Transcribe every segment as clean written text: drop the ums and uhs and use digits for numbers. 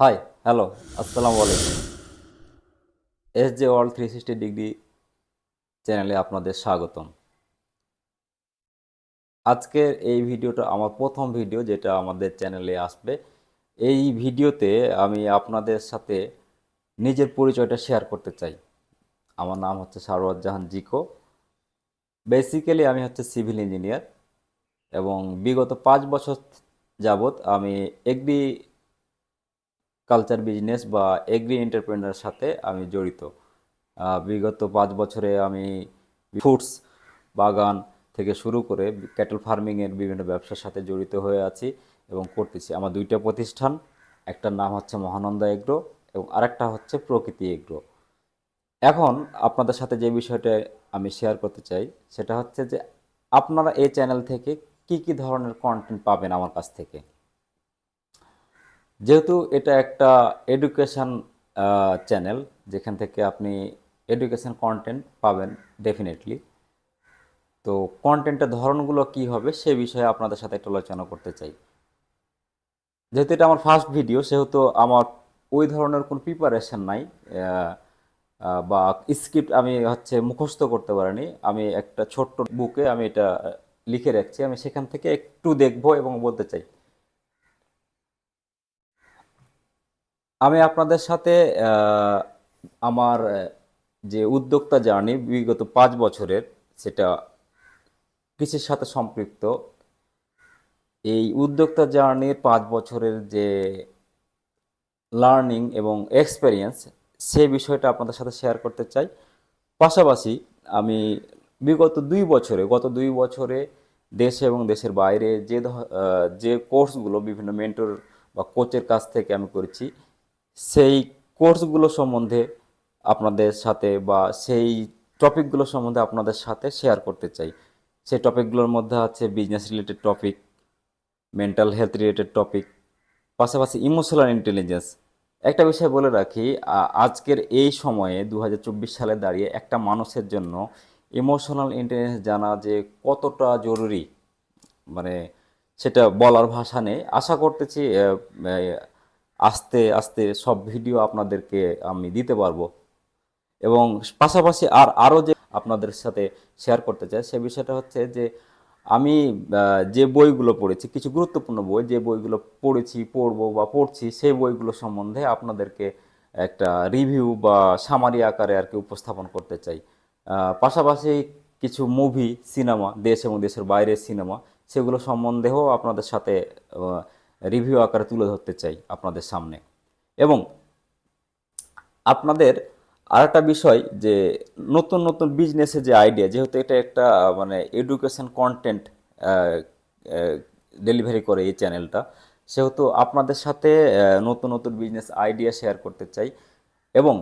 High, hello, আসসালামু আলাইকুম। S world 360 degree চ্যানেলে আপনাদের স্বাগতম। আজকের এই ভিডিওটা আমার প্রথম ভিডিও যেটা আমাদের চ্যানেলে আসবে। এই ভিডিওতে আমি আপনাদের সাথে নিজের পরিচয়টা শেয়ার করতে চাই। আমার নাম হচ্ছে সারওয়ার জাহান জিকো। বেসিক্যালি আমি হচ্ছে সিভিল ইঞ্জিনিয়ার এবং বিগত 5 বছর যাবৎ আমি এগ্রি কালচার বিজনেস বা এগ্রি এন্টারপ্রেনারের সাথে আমি জড়িত। বিগত 5 বছরে আমি ফুডস বাগান থেকে শুরু করে ক্যাটল ফার্মিংয়ের বিভিন্ন ব্যবসার সাথে জড়িত হয়ে আছি এবং করতেছি। আমার দুইটা প্রতিষ্ঠান, একটার নাম হচ্ছে মহানন্দা এগ্রো এবং আরেকটা হচ্ছে প্রকৃতি এগ্রো। এখন আপনাদের সাথে যে বিষয়টা আমি শেয়ার করতে চাই সেটা হচ্ছে যে আপনারা এই চ্যানেল থেকে কি কি ধরনের কন্টেন্ট পাবেন আমার কাছ থেকে। যেহেতু এটা একটা এডুকেশন চ্যানেল, যেখান থেকে আপনি এডুকেশন কন্টেন্ট পাবেন ডেফিনেটলি। তো কন্টেন্টের ধরনগুলো কি হবে সে বিষয়ে আপনাদের সাথে একটু আলোচনা করতে চাই। যেহেতু এটা আমার ফার্স্ট ভিডিও সেহেতু আমার ওই ধরনের কোনো প্রিপারেশন নাই, আহ, বা স্ক্রিপ্ট আমি হচ্ছে মুখস্থ করতে পারিনি। আমি একটা ছোট্ট বুকে আমি এটা লিখে রাখছি, আমি সেখান থেকে একটু দেখবো এবং বলতে চাই। আমি আপনাদের সাথে আহ, আমার যে উদ্যোক্তা জার্নি বিগত 5 বছরের, সেটা কৃষির সাথে সম্পৃক্ত। এই উদ্যোক্তা জার্নির 5 বছরের যে লার্নিং এবং এক্সপেরিয়েন্স, সে বিষয়টা আপনাদের সাথে শেয়ার করতে চাই। পাশাপাশি আমি গত 2 বছরে দেশে এবং দেশের বাইরে যে কোর্সগুলো বিভিন্ন মেন্টর বা কোচের কাছ থেকে আমি করেছি, সেই কোর্সগুলো সম্বন্ধে আপনাদের সাথে বা সেই টপিকগুলো সম্বন্ধে আপনাদের সাথে শেয়ার করতে চাই। সেই টপিকগুলোর মধ্যে আছে business related topic, mental health related topic, পাশাপাশি ইমোশনাল ইন্টেলিজেন্স। একটা বিষয় বলে রাখি, আজকের এই সময়ে 2024 সালে দাঁড়িয়ে একটা মানুষের জন্য ইমোশনাল ইন্টেলিজেন্স জানা যে কতটা জরুরি, মানে সেটা বলার ভাষা নেই। আশা করতেছি আস্তে আস্তে সব ভিডিও আপনাদেরকে আমি দিতে পারবো। এবং পাশাপাশি আরও যে আপনাদের সাথে শেয়ার করতে চাই সে বিষয়টা হচ্ছে যে আমি যে বইগুলো পড়েছি, কিছু গুরুত্বপূর্ণ বই, যে বইগুলো পড়বো বা পড়ছি, সেই বইগুলো সম্বন্ধে আপনাদেরকে একটা রিভিউ বা সামারি আকারে আর কি উপস্থাপন করতে চাই। পাশাপাশি কিছু মুভি, সিনেমা, দেশ এবং দেশের বাইরের সিনেমা, সেগুলো সম্বন্ধেও আপনাদের সাথে রিভিউ আকারে তুলে ধরতে চাই আপনাদের সামনে। এবং আপনাদের আরেকটা বিষয় যে নতুন নতুন বিজনেসের যে আইডিয়া, যেহেতু এটা একটা মানে এডুকেশন কন্টেন্ট ডেলিভারি করে এই চ্যানেলটা, সেহেতু আপনাদের সাথে নতুন নতুন বিজনেস আইডিয়া শেয়ার করতে চাই। এবং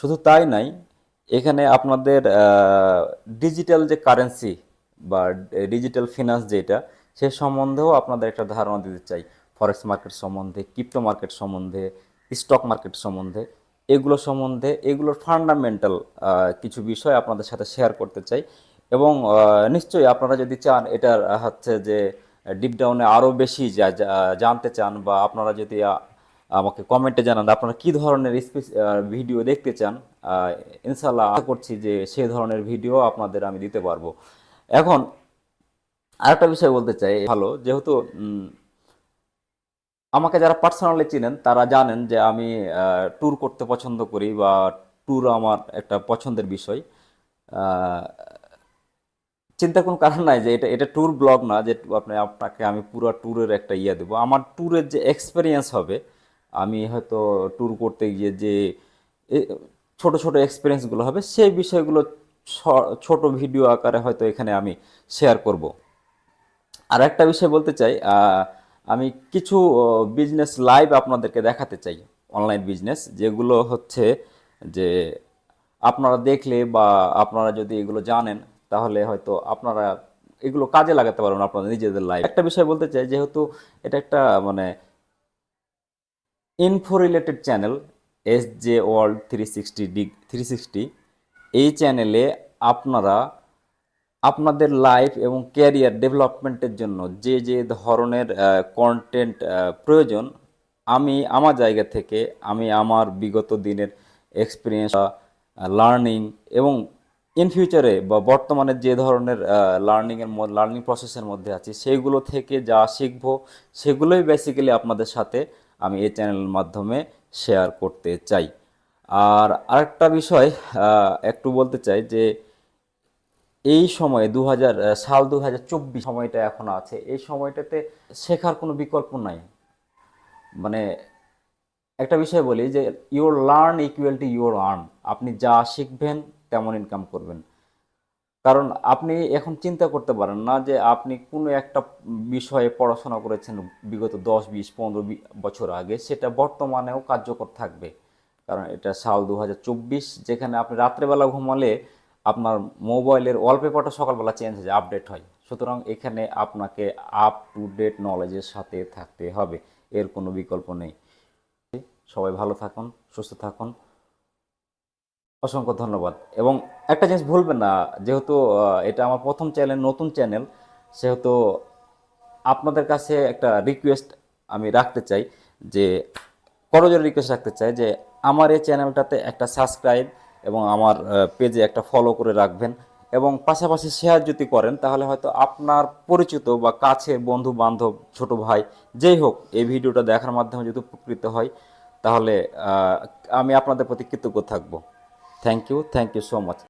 শুধু তাই নাই, এখানে আপনাদের ডিজিটাল যে কারেন্সি বা ডিজিটাল ফিনান্স যেটা, সে সম্বন্ধেও আপনাদের একটা ধারণা দিতে চাই। ফরেক্স মার্কেট সম্বন্ধে, ক্রিপ্টো মার্কেট সম্বন্ধে, স্টক মার্কেট সম্বন্ধে, এগুলোর ফান্ডামেন্টাল কিছু বিষয় আপনাদের সাথে শেয়ার করতে চাই। এবং নিশ্চয়ই আপনারা যদি চান এটার হচ্ছে যে ডিপ ডাউনে আরও বেশি জানতে চান, বা আপনারা যদি আমাকে কমেন্টে জানান আপনারা কী ধরনের ভিডিও দেখতে চান, আহ, ইনশাল্লাহ আশা করছি যে সেই ধরনের ভিডিও আপনাদের আমি দিতে পারবো। এখন আরেকটা বিষয় বলতে চাই, ভালো যেহেতু আমাকে যারা পার্সোনালি চিনেন তারা জানেন যে আমি ট্যুর করতে পছন্দ করি, বা ট্যুর আমার একটা পছন্দের বিষয়। আহ, চিন্তার কোনো কারণ নাই যে এটা এটা ট্যুর ব্লগ না যে আপনাকে আমি পুরো ট্যুরের একটা দেবো। আমার ট্যুরের যে এক্সপিরিয়েন্স হবে, আমি হয়তো ট্যুর করতে গিয়ে যে এ, ছোট ছোট এক্সপিরিয়েন্সগুলো হবে, সেই বিষয়গুলো ছোট ভিডিও আকারে হয়তো এখানে আমি শেয়ার করব। আর একটা বিষয় বলতে চাই, আমি কিছু বিজনেস লাইভ আপনাদেরকে দেখাতে চাই, অনলাইন বিজনেস, যেগুলো হচ্ছে যে আপনারা দেখলে বা আপনারা যদি এগুলো জানেন তাহলে হয়তো আপনারা এগুলো কাজে লাগাতে পারবেন আপনাদের নিজেদের লাইফ। একটা বিষয় বলতে চাই, যেহেতু এটা একটা মানে info related channel, SJ World 360, এই চ্যানেলে আপনারা আপনাদের লাইফ এবং ক্যারিয়ার ডেভেলপমেন্টের জন্য যে যে ধরনের কন্টেন্ট প্রয়োজন, আমি আমার জায়গা থেকে আমি আমার বিগত দিনের এক্সপিরিয়েন্স, লার্নিং এবং ইন ফিউচারে বা বর্তমানে যে ধরনের লার্নিং প্রসেসের মধ্যে আছি সেইগুলো থেকে যা শিখবো সেগুলোই বেসিক্যালি আপনাদের সাথে আমি এই চ্যানেলের মাধ্যমে শেয়ার করতে চাই। আর আরেকটা বিষয় একটু বলতে চাই যে এই সময়ে 2024 সময়টা এখন আছে, এই সময়টাতে শেখার কোনো বিকল্প নাই। মানে একটা বিষয় বলি যে your learn equal to your earn. আপনি যা শিখবেন তেমন ইনকাম করবেন। কারণ আপনি এখন চিন্তা করতে পারেন না যে আপনি কোনো একটা বিষয়ে পড়াশোনা করেছেন বিগত 10, 20, 15 বছর আগে, সেটা বর্তমানেও কার্যকর থাকবে। কারণ এটা সাল 2024, যেখানে আপনি রাত্রেবেলা ঘুমালে আপনার মোবাইলের ওয়ালপেপারটা সকালবেলা চেঞ্জ হয়ে যায়, আপডেট হয়। সুতরাং এখানে আপনাকে আপ টু ডেট নলেজের সাথে থাকতে হবে, এর কোনো বিকল্প নেই। সবাই ভালো থাকুন, সুস্থ থাকুন, অসংখ্য ধন্যবাদ। এবং একটা জিনিস ভুলবেন না, যেহেতু এটা আমার প্রথম চ্যানেল, নতুন চ্যানেল, সেহেতু আপনাদের কাছে একটা রিকোয়েস্ট আমি রাখতে চাই যে করজোড়ে রিকোয়েস্ট রাখতে চাই যে আমার এই চ্যানেলটাতে একটা সাবস্ক্রাইব এবং আমার পেজে একটা ফলো করে রাখবেন। এবং পাশাপাশি শেয়ার যদি করেন তাহলে হয়তো আপনার পরিচিত বা কাছের বন্ধু বান্ধব, ছোট ভাই, যেই হোক, এই ভিডিওটা দেখার মাধ্যমে যদি উপকৃত হয় তাহলে আমি আপনাদের প্রতি কৃতজ্ঞ থাকব। Thank you so much.